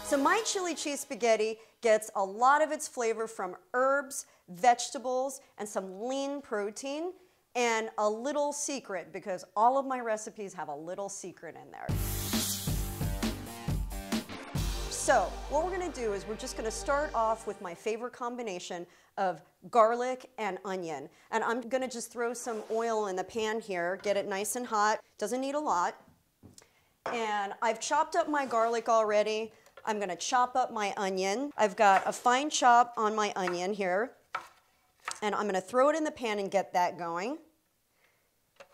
So my chili cheese spaghetti gets a lot of its flavor from herbs, vegetables, and some lean protein, and a little secret, because all of my recipes have a little secret in there. So what we're gonna do is we're just gonna start off with my favorite combination of garlic and onion. And I'm gonna just throw some oil in the pan here, get it nice and hot. Doesn't need a lot. And I've chopped up my garlic already. I'm gonna chop up my onion. I've got a fine chop on my onion here. And I'm gonna throw it in the pan and get that going.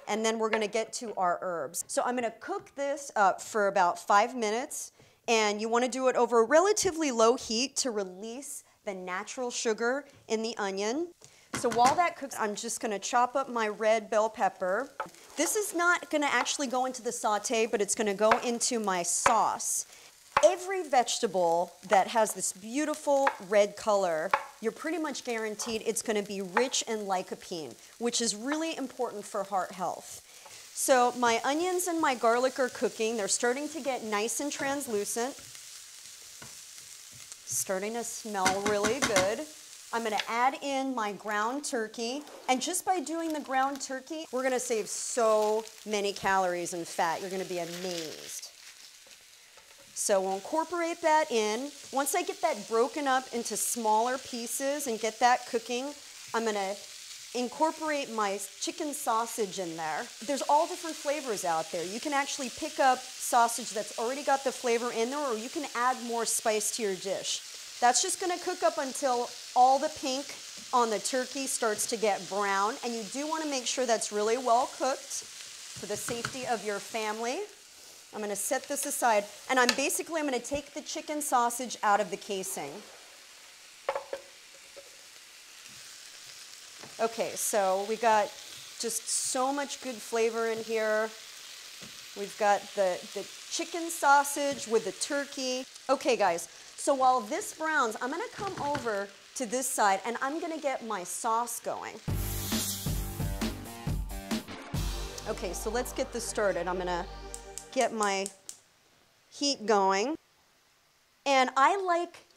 And then we're gonna get to our herbs. So I'm gonna cook this up for about 5 minutes. And you want to do it over a relatively low heat to release the natural sugar in the onion. So while that cooks, I'm just going to chop up my red bell pepper. This is not going to actually go into the saute, but it's going to go into my sauce. Every vegetable that has this beautiful red color, you're pretty much guaranteed it's going to be rich in lycopene, which is really important for heart health. So my onions and my garlic are cooking. They're starting to get nice and translucent. Starting to smell really good. I'm gonna add in my ground turkey. And just by doing the ground turkey, we're gonna save so many calories and fat. You're gonna be amazed. So we'll incorporate that in. Once I get that broken up into smaller pieces and get that cooking, I'm gonna incorporate my chicken sausage in there. There's all different flavors out there. You can actually pick up sausage that's already got the flavor in there, or you can add more spice to your dish. That's just gonna cook up until all the pink on the turkey starts to get brown, and you do wanna make sure that's really well cooked for the safety of your family. I'm gonna set this aside, and I'm gonna take the chicken sausage out of the casing. Okay, so we got just so much good flavor in here. We've got the chicken sausage with the turkey. Okay, guys, so while this browns, I'm gonna come over to this side and I'm gonna get my sauce going. Okay, so let's get this started. I'm gonna get my heat going. And I like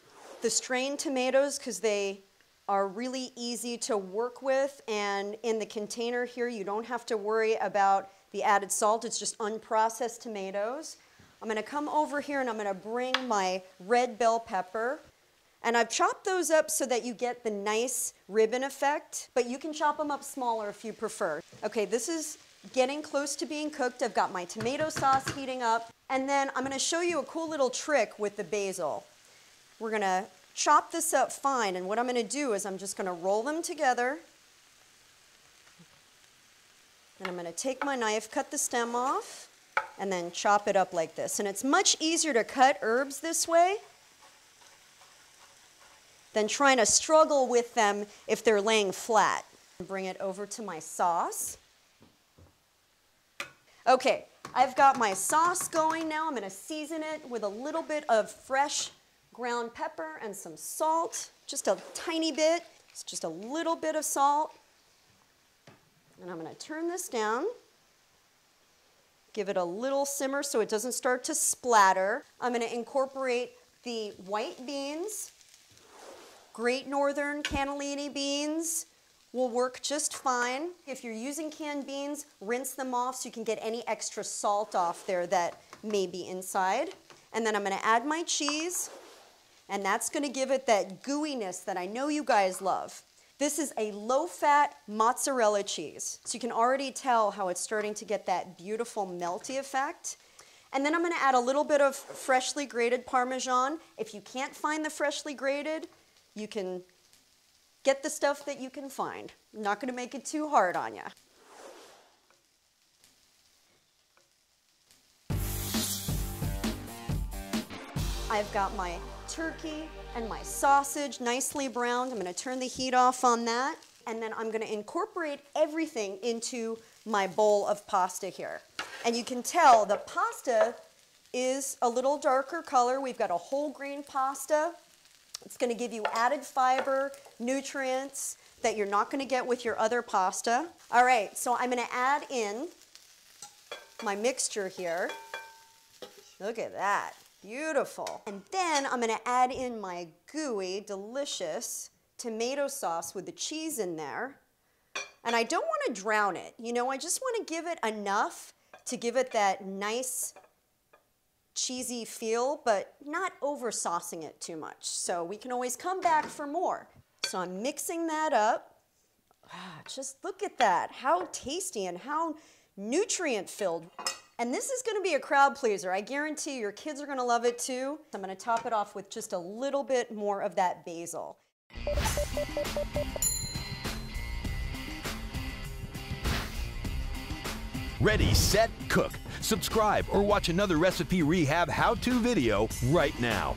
the strained tomatoes because they are really easy to work with, and in the container here you don't have to worry about the added salt. It's just unprocessed tomatoes. I'm gonna come over here and I'm gonna bring my red bell pepper, and I've chopped those up so that you get the nice ribbon effect, but you can chop them up smaller if you prefer. Okay, this is getting close to being cooked. I've got my tomato sauce heating up, and then I'm gonna show you a cool little trick with the basil. We're gonna chop this up fine, and what I'm going to do is I'm just going to roll them together, and I'm going to take my knife, cut the stem off, and then chop it up like this. And it's much easier to cut herbs this way than trying to struggle with them if they're laying flat. Bring it over to my sauce. Okay, I've got my sauce going now. I'm going to season it with a little bit of fresh ground pepper and some salt, just a tiny bit. It's just a little bit of salt. And I'm going to turn this down. Give it a little simmer so it doesn't start to splatter. I'm going to incorporate the white beans. Great Northern cannellini beans will work just fine. If you're using canned beans, rinse them off so you can get any extra salt off there that may be inside. And then I'm going to add my cheese. And that's going to give it that gooiness that I know you guys love. This is a low-fat mozzarella cheese. So you can already tell how it's starting to get that beautiful melty effect. And then I'm going to add a little bit of freshly grated Parmesan. If you can't find the freshly grated, you can get the stuff that you can find. I'm not going to make it too hard on you. I've got my turkey and my sausage nicely browned. I'm going to turn the heat off on that, and then I'm going to incorporate everything into my bowl of pasta here. And you can tell the pasta is a little darker color. We've got a whole grain pasta. It's going to give you added fiber, nutrients that you're not going to get with your other pasta. All right, so I'm going to add in my mixture here. Look at that. Beautiful. And then I'm gonna add in my gooey, delicious tomato sauce with the cheese in there. And I don't wanna drown it. You know, I just wanna give it enough to give it that nice cheesy feel, but not over saucing it too much. So we can always come back for more. So I'm mixing that up. Just look at that, how tasty and how nutrient filled. And this is gonna be a crowd pleaser. I guarantee your kids are gonna love it too. I'm gonna top it off with just a little bit more of that basil. Ready, set, cook. Subscribe or watch another Recipe Rehab how-to video right now.